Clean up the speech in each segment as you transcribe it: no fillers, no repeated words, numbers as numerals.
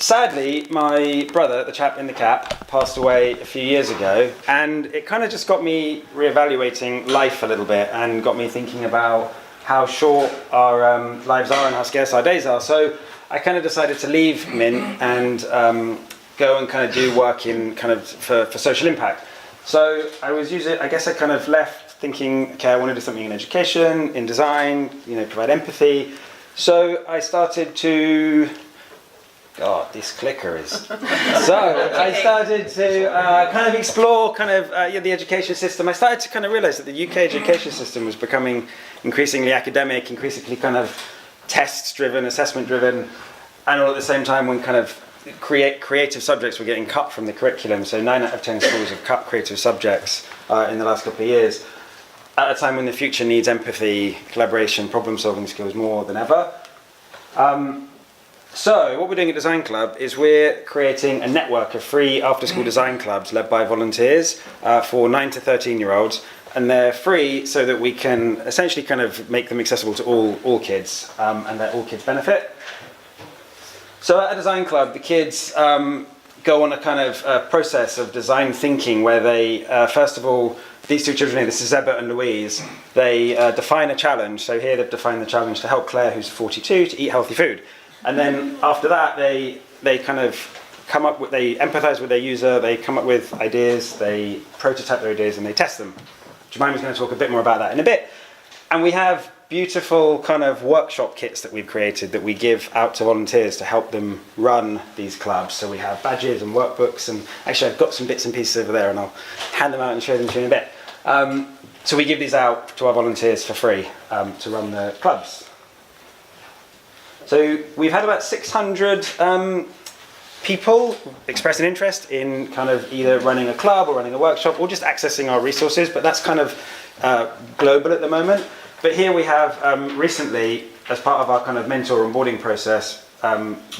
sadly, my brother, the chap in the cap, passed away a few years ago, and it kind of just got me reevaluating life a little bit and got me thinking about how short our lives are and how scarce our days are. So I kind of decided to leave Mint and go and kind of do work in kind of for social impact. So I guess I kind of left thinking, okay, I want to do something in education, in design, provide empathy. So I started to, God, this clicker is. So I started to kind of explore the education system. I started to kind of realize that the UK education system was becoming increasingly academic, increasingly kind of tests-driven, assessment-driven, and all at the same time when kind of creative subjects were getting cut from the curriculum. So 9 out of 10 schools have cut creative subjects in the last couple of years, at a time when the future needs empathy, collaboration, problem-solving skills more than ever. So what we're doing at Design Club is we're creating a network of free after-school design clubs led by volunteers for 9 to 13-year-olds, and they're free so that we can essentially kind of make them accessible to all kids, and that all kids benefit. So at a Design Club, the kids go on a kind of process of design thinking where they, first of all, these two children here, this is Ebert and Louise, they define a challenge. So here they've defined the challenge to help Claire, who's 42, to eat healthy food. And then after that, they kind of they empathize with their user, they come up with ideas, they prototype their ideas, and they test them. Jemima's going to talk a bit more about that in a bit. And we have beautiful kind of workshop kits that we've created that we give out to volunteers to help them run these clubs. So we have badges and workbooks, and actually I've got some bits and pieces over there and I'll hand them out and show them to you in a bit. So we give these out to our volunteers for free to run the clubs. So we've had about 600 people express an interest in kind of either running a club or running a workshop or just accessing our resources, but that's kind of global at the moment. But here we have recently, as part of our kind of mentor onboarding process,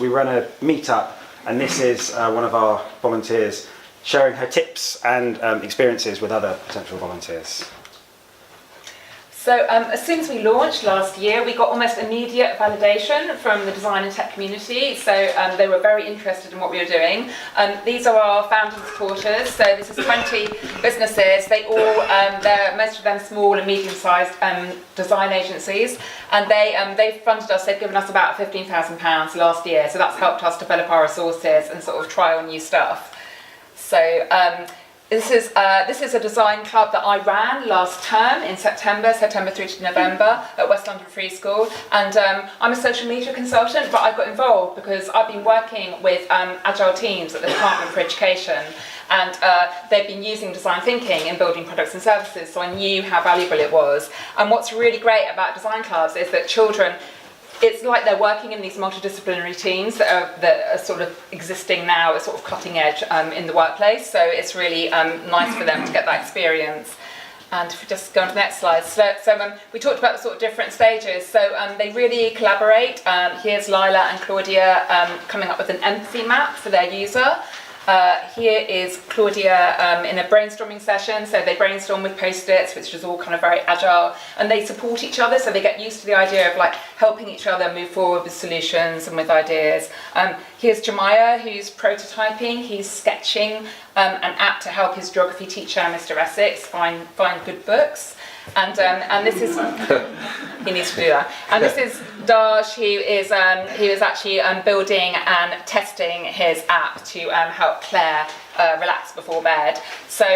we run a meetup, and this is one of our volunteers sharing her tips and experiences with other potential volunteers. So as soon as we launched last year, we got almost immediate validation from the design and tech community. So they were very interested in what we were doing. These are our founders and supporters. So this is 20 businesses. They all, most of them small and medium-sized design agencies. And they funded us, they've given us about £15,000 last year. So that's helped us develop our resources and sort of trial new stuff. So This is a design club that I ran last term in September through to November at West London Free School, and I'm a social media consultant, but I got involved because I've been working with agile teams at the Department for Education, and they've been using design thinking in building products and services, so I knew how valuable it was. And what's really great about design clubs is that children, it's like they're working in these multidisciplinary teams that are sort of existing now, at sort of cutting edge in the workplace. So it's really nice for them to get that experience. And if we just go on to the next slide. So we talked about the sort of different stages. So they really collaborate. Here's Lila and Claudia coming up with an empathy map for their user. Here is Claudia in a brainstorming session, so they brainstorm with post-its, which is all kind of very agile, and they support each other, so they get used to the idea of like helping each other move forward with solutions and with ideas. Here's Jemiah, who's prototyping. He's sketching an app to help his geography teacher, Mr. Essex, find good books. And this is he needs to do that. And this is Daj, who is actually building and testing his app to help Claire relax before bed. So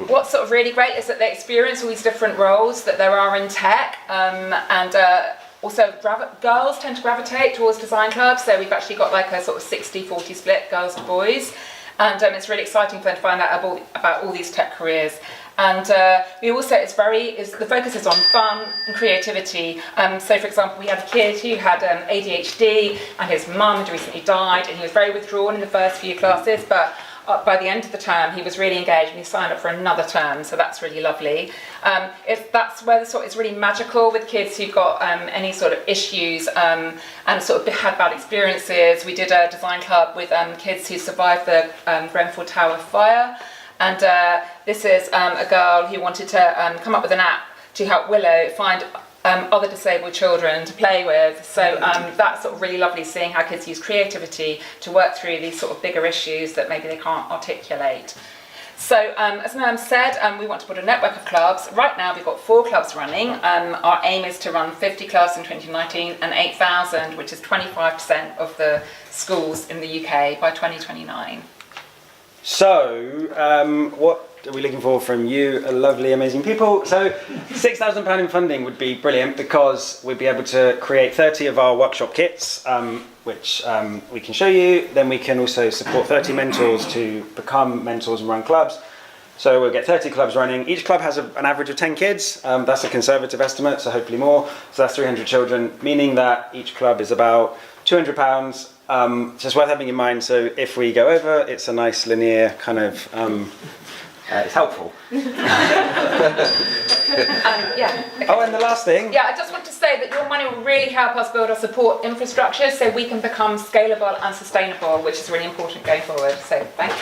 what's sort of really great is that they experience all these different roles that there are in tech, and also girls tend to gravitate towards design clubs. So we've actually got like a sort of 60-40 split, girls to boys, and it's really exciting for them to find out about all these tech careers. And we also, the focus is on fun and creativity. So for example, we had a kid who had ADHD, and his mum had recently died, and he was very withdrawn in the first few classes, but by the end of the term he was really engaged, and he signed up for another term, so that's really lovely. That's where it's really magical with kids who've got any sort of issues and sort of had bad experiences. We did a design club with kids who survived the Grenfell Tower fire. And this is a girl who wanted to come up with an app to help Willow find other disabled children to play with. So that's sort of really lovely seeing how kids use creativity to work through these sort of bigger issues that maybe they can't articulate. So as Noam said, we want to build a network of clubs. Right now we've got 4 clubs running. Our aim is to run 50 clubs in 2019 and 8,000, which is 25% of the schools in the UK by 2029. So, what are we looking for from you, lovely, amazing people? So, £6,000 in funding would be brilliant because we'd be able to create 30 of our workshop kits, which we can show you. Then we can also support 30 mentors to become mentors and run clubs. So we'll get 30 clubs running. Each club has an average of 10 kids. That's a conservative estimate, so hopefully more. So that's 300 children, meaning that each club is about £200. So it's worth having in mind. So if we go over, it's a nice linear kind of, it's helpful. Yeah. Okay. Oh, and the last thing. Yeah, I just want to say that your money will really help us build our support infrastructure so we can become scalable and sustainable, which is really important going forward. So thank you.